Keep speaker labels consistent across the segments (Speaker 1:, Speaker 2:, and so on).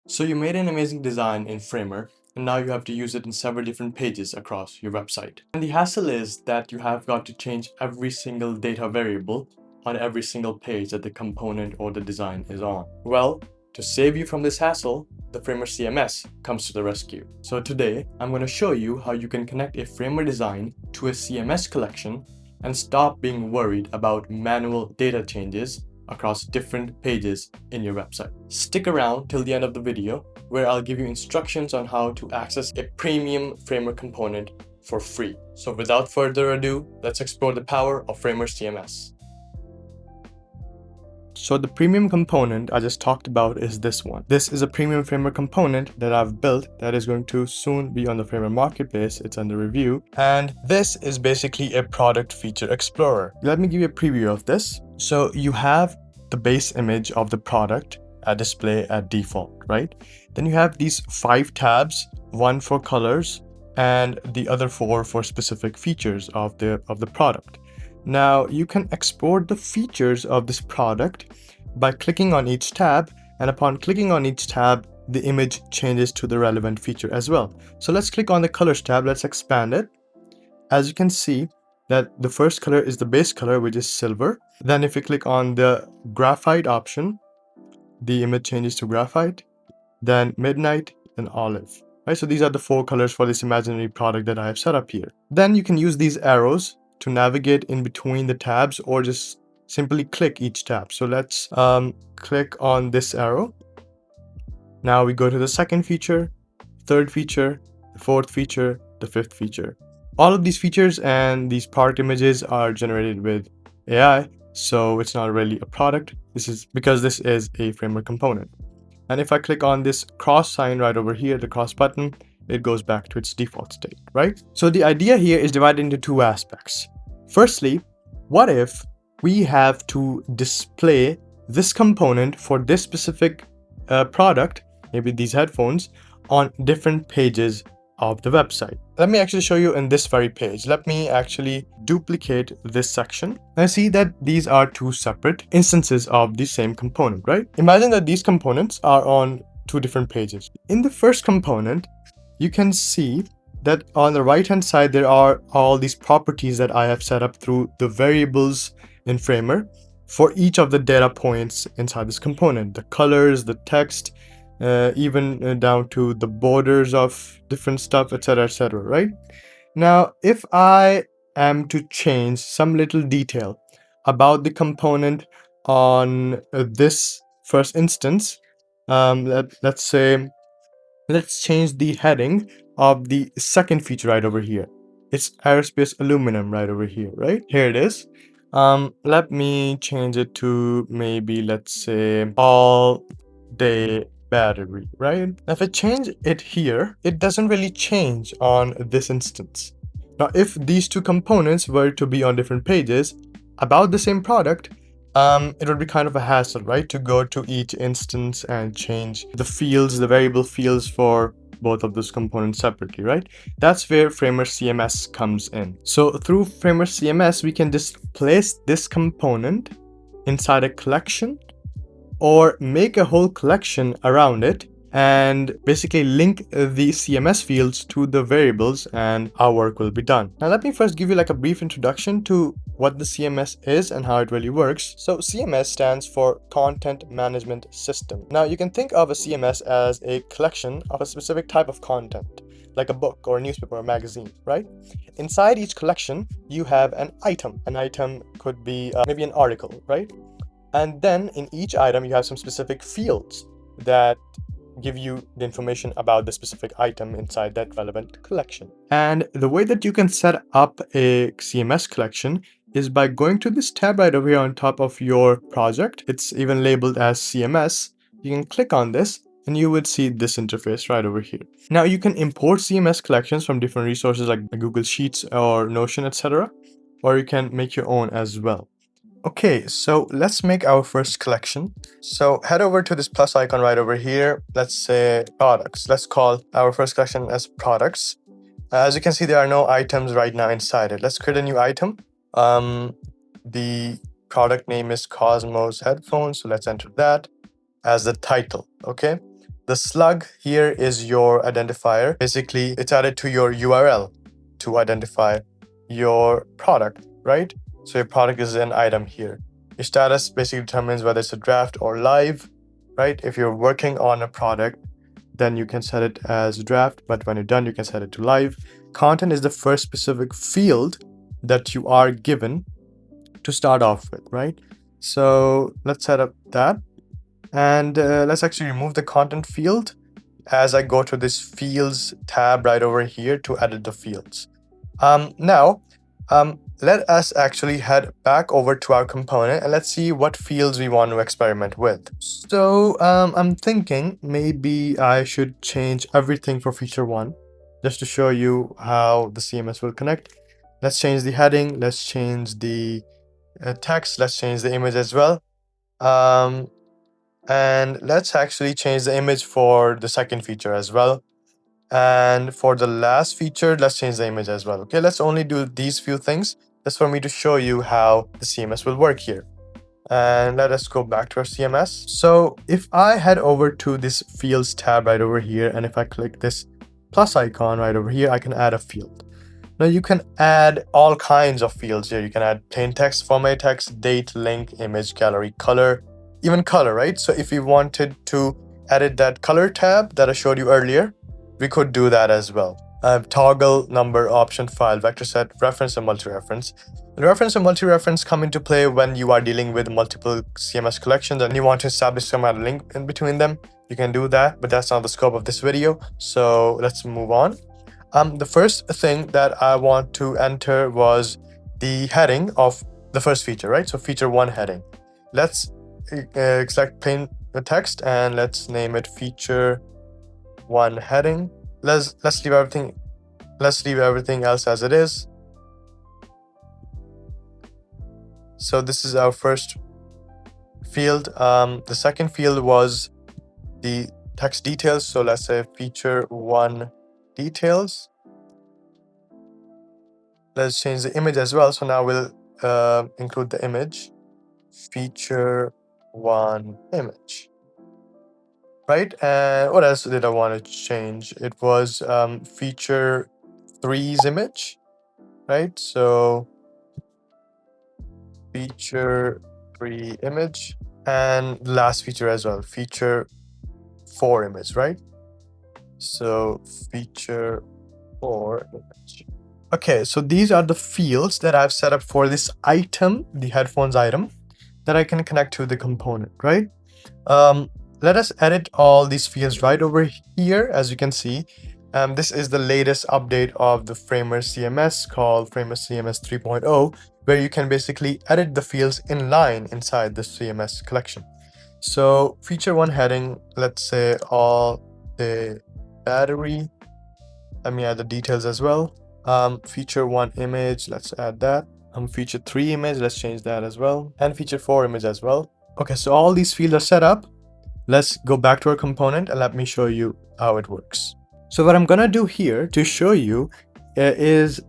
Speaker 1: So you made an amazing design in Framer, and now you have to use it in several different pages across your website. And the hassle is that you have got to change every single data variable on every single page that the component or the design is on. Well, to save you from this hassle, the Framer CMS comes to the rescue. So today, I'm going to show you how you can connect a Framer design to a CMS collection and stop being worried about manual data changes across different pages in your website. Stick around till the end of the video where I'll give you instructions on how to access a premium Framer component for free. So without further ado, let's explore the power of Framer CMS. So the premium component I just talked about is this one. This is a premium Framer component that I've built that is going to soon be on the Framer marketplace. It's under review. And this is basically a product feature explorer. Let me give you a preview of this. So you have the base image of the product display at default, right? Then you have these 5 tabs, one for colors and the other 4 for specific features of the product. Now you can export the features of this product by clicking on each tab, and upon clicking on each tab, the image changes to the relevant feature as well. So let's click on the colors tab, let's expand it. As you can see that the first color is the base color, which is silver. Then if you click on the graphite option, the image changes to graphite, then midnight, and olive. Right, so these are the 4 colors for this imaginary product that I have set up here. Then you can use these arrows to navigate in between the tabs or just simply click each tab. So let's click on this arrow. Now we go to the second feature, third feature, the fourth feature, the fifth feature. All of these features and these product images are generated with AI, so it's not really a product. This is because this is a Framer component. And if I click on this cross sign right over here, the cross button, it goes back to its default state, right? So the idea here is divided into 2 aspects. Firstly, what if we have to display this component for this specific product, maybe these headphones, on different pages of the website? Let me actually show you in this very page. Let me actually duplicate this section. I see that these are 2 separate instances of the same component, right? Imagine that these components are on 2 different pages. In the first component, you can see that on the right hand side, there are all these properties that I have set up through the variables in Framer for each of the data points inside this component, the colors, the text, even down to the borders of different stuff, etc., right? Now, if I am to change some little detail about the component on this first instance, let's say, let's change the heading of the second feature right over here. It's aerospace aluminum right over here, right? Here it is. Let me change it to maybe, let's say, all day battery, right? Now, if I change it here, it doesn't really change on this instance. Now, if these 2 components were to be on different pages about the same product, it would be kind of a hassle, right? To go to each instance and change the fields, the variable fields for both of those components separately, right? That's where Framer CMS comes in. So through Framer CMS, we can just place this component inside a collection or make a whole collection around it and basically link the CMS fields to the variables, and our work will be done. Now let me first give you like a brief introduction to what the CMS is and how it really works. So CMS stands for Content Management System. Now you can think of a CMS as a collection of a specific type of content, like a book or a newspaper or a magazine, right? Inside each collection, you have an item. An item could be maybe an article, right? And then in each item, you have some specific fields that give you the information about the specific item inside that relevant collection. And the way that you can set up a CMS collection is by going to this tab right over here on top of your project. It's even labeled as CMS. You can click on this and you would see this interface right over here. Now you can import CMS collections from different resources like Google Sheets or Notion, etc. Or you can make your own as well. Okay, so let's make our first collection. So head over to this plus icon right over here. Let's say products. Let's call our first collection as products. As you can see, there are no items right now inside it. Let's create a new item. The product name is Cosmos headphones. So let's enter that as the title. Okay. The slug here is your identifier. Basically, it's added to your URL to identify your product, right? So your product is an item here. Your status basically determines whether it's a draft or live, right? If you're working on a product, then you can set it as draft, but when you're done, you can set it to live. Content is the first specific field that you are given to start off with, right? So let's set up that. And let's actually remove the content field as I go to this fields tab right over here to edit the fields. Now, let us actually head back over to our component and let's see what fields we want to experiment with. So I'm thinking maybe I should change everything for feature 1 just to show you how the CMS will connect. Let's change the heading, let's change the text, let's change the image as well. And let's actually change the image for the second feature as well. And for the last feature, let's change the image as well. Okay, let's only do these few things just for me to show you how the CMS will work here. And let us go back to our CMS. So if I head over to this fields tab right over here, and if I click this plus icon right over here, I can add a field. Now you can add all kinds of fields here. You can add plain text, format text, date, link, image, gallery, color, even color, right? So if we wanted to edit that color tab that I showed you earlier, we could do that as well. Toggle, number, option, file, vector set, reference, and multi-reference. The reference and multi-reference come into play when you are dealing with multiple CMS collections and you want to establish some kind of link in between them. You can do that, but that's not the scope of this video. So let's move on. The first thing that I want to enter was the heading of the first feature, right? So feature 1 heading. Let's select plain text and let's name it feature 1 heading. Let's leave everything else as it is. So this is our first field. The second field was the text details. So let's say feature 1 details. Let's change the image as well. So now we'll include the image, feature 1 image. Right, and what else did I want to change? It was feature 3's image, right? So feature 3 image, and last feature as well, feature 4 image, right? So feature 4 image. Okay, so these are the fields that I've set up for this item, the headphones item, that I can connect to the component, right? Let us edit all these fields right over here. As you can see, this is the latest update of the Framer CMS called Framer CMS 3.0, where you can basically edit the fields in line inside the CMS collection. So feature 1 heading, let's say all the battery. Let me add the details as well. Feature 1 image, let's add that. Feature 3 image, let's change that as well. And feature 4 image as well. Okay, so all these fields are set up. Let's go back to our component and let me show you how it works. So what I'm gonna do here to show you is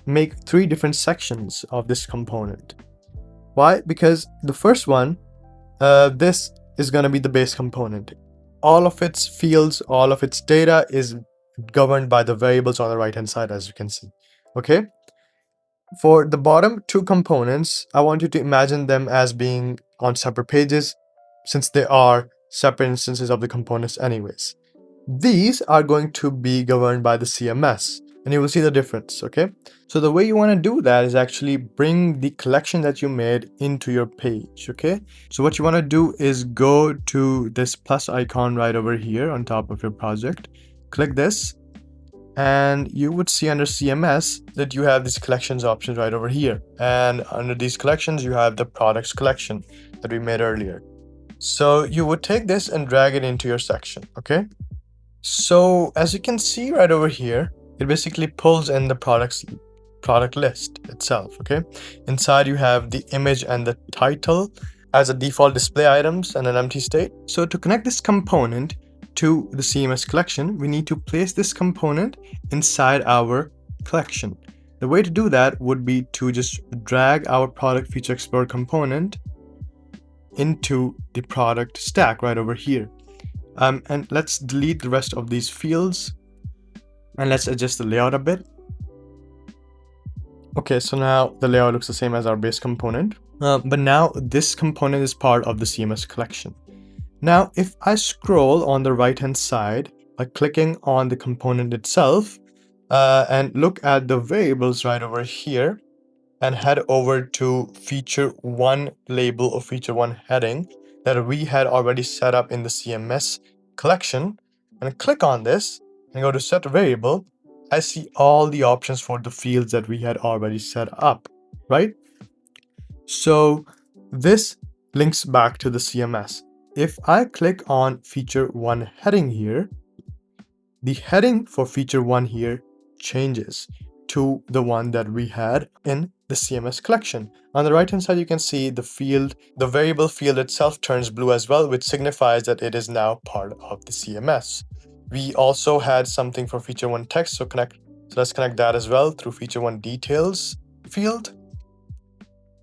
Speaker 1: make 3 different sections of this component. Why? Because the first one, this is gonna be the base component. All of its fields, all of its data is governed by the variables on the right hand side, as you can see. Okay. For the bottom 2 components, I want you to imagine them as being on separate pages, since they are separate instances of the components anyways. These are going to be governed by the CMS, and you will see the difference, okay? So the way you want to do that is actually bring the collection that you made into your page, okay? So what you want to do is go to this plus icon right over here on top of your project, click this, and you would see under CMS that you have these collections options right over here. And under these collections, you have the products collection that we made earlier. So you would take this and drag it into your section, okay? So as you can see right over here, it basically pulls in the product list itself, okay? Inside you have the image and the title as a default display items and an empty state. So to connect this component to the CMS collection, we need to place this component inside our collection. The way to do that would be to just drag our product feature explorer component into the product stack right over here. And let's delete the rest of these fields and let's adjust the layout a bit. Okay, so now the layout looks the same as our base component, but now this component is part of the CMS collection. Now, if I scroll on the right hand side by clicking on the component itself and look at the variables right over here and head over to feature one label or feature one heading that we had already set up in the CMS collection, and click on this and go to set variable, I see all the options for the fields that we had already set up, right? So this links back to the CMS. If I click on feature one heading here, the heading for feature one here changes to the one that we had in the CMS collection. On the right hand side, you can see the variable field itself turns blue as well, which signifies that it is now part of the CMS. We also had something for feature one text, so let's connect that as well through feature one details field.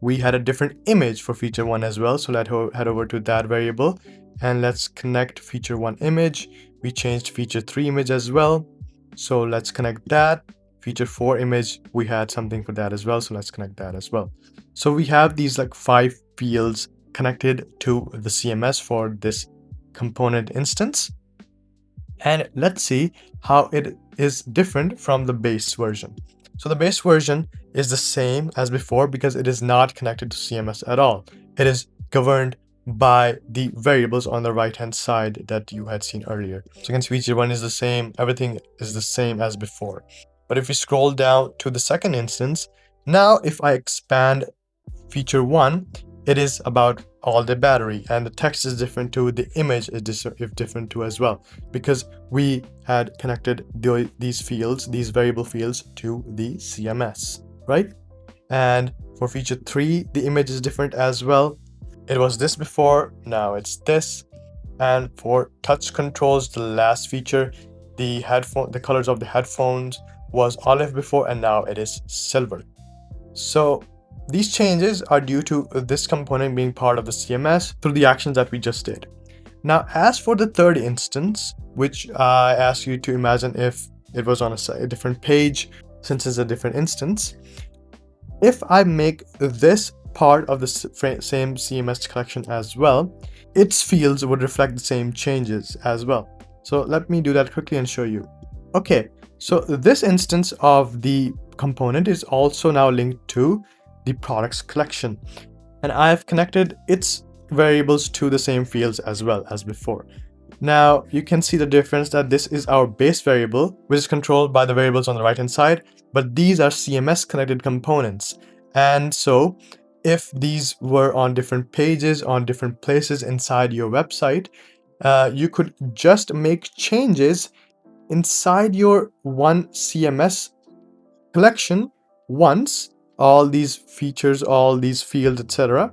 Speaker 1: We had a different image for feature one as well, so let's head over to that variable and let's connect feature one image. We changed feature 3 image as well, so let's connect that. Feature 4 image, we had something for that as well, so let's connect that as well. So we have these like 5 fields connected to the CMS for this component instance. And let's see how it is different from the base version. So the base version is the same as before because it is not connected to CMS at all. It is governed by the variables on the right hand side that you had seen earlier. So you can see feature one is the same, everything is the same as before. But if you scroll down to the second instance, now if I expand feature one, it is about all the battery, and the text is different too, the image is different too as well, because we had connected these fields, these variable fields, to the CMS, right? And for feature 3, the image is different as well. It was this before, now it's this. And for touch controls, the last feature, the colors of the headphones was olive before, and now it is silver. So these changes are due to this component being part of the CMS through the actions that we just did. Now, as for the third instance, which I asked you to imagine if it was on a different page, since it's a different instance, if I make this part of the same CMS collection as well, its fields would reflect the same changes as well. So let me do that quickly and show you. Okay, so this instance of the component is also now linked to the products collection, and I've connected its variables to the same fields as well as before. Now you can see the difference that this is our base variable, which is controlled by the variables on the right hand side, but these are CMS connected components. And so if these were on different pages, on different places inside your website, you could just make changes inside your one CMS collection once, all these features, all these fields, etc.,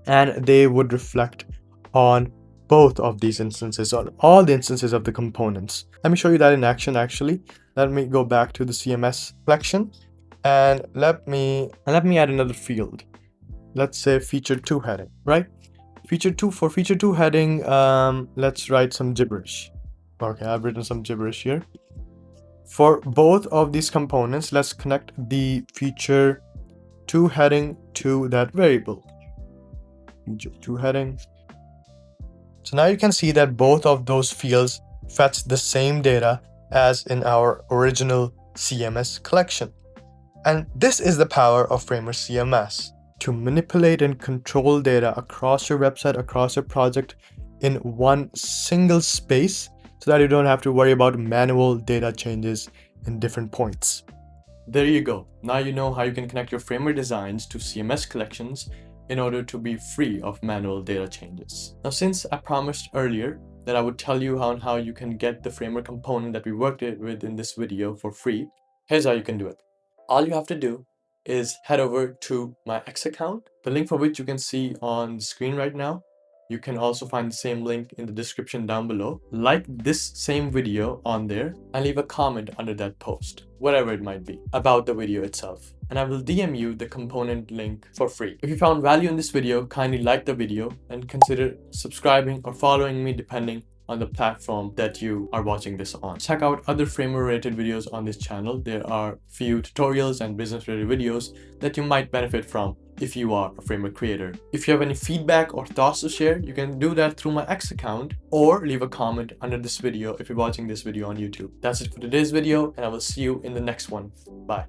Speaker 1: and they would reflect on both of these instances, on all the instances of the components. Let me show you that in action actually. Let me go back to the CMS collection and let me add another field. Let's say feature 2 heading, right? For feature 2 heading, let's write some gibberish. Okay, I've written some gibberish here. For both of these components, let's connect the feature 2 heading to that variable. Feature 2 heading. So now you can see that both of those fields fetch the same data as in our original CMS collection. And this is the power of Framer CMS, to manipulate and control data across your website, across your project in one single space, so that you don't have to worry about manual data changes in different points. There you go. Now you know how you can connect your Framer designs to CMS collections in order to be free of manual data changes. Now, since I promised earlier that I would tell you how you can get the Framer component that we worked with in this video for free, here's how you can do it. All you have to do is head over to my X account, the link for which you can see on the screen right now. You can also find the same link in the description down below. Like this same video on there and leave a comment under that post, whatever it might be, about the video itself. And I will DM you the component link for free. If you found value in this video, kindly like the video and consider subscribing or following me depending on the platform that you are watching this on. Check out other Framer related videos on this channel. There are few tutorials and business related videos that you might benefit from if you are a Framer creator. If you have any feedback or thoughts to share, you can do that through my X account or leave a comment under this video if you're watching this video on YouTube. That's it for today's video, and I will see you in the next one. Bye.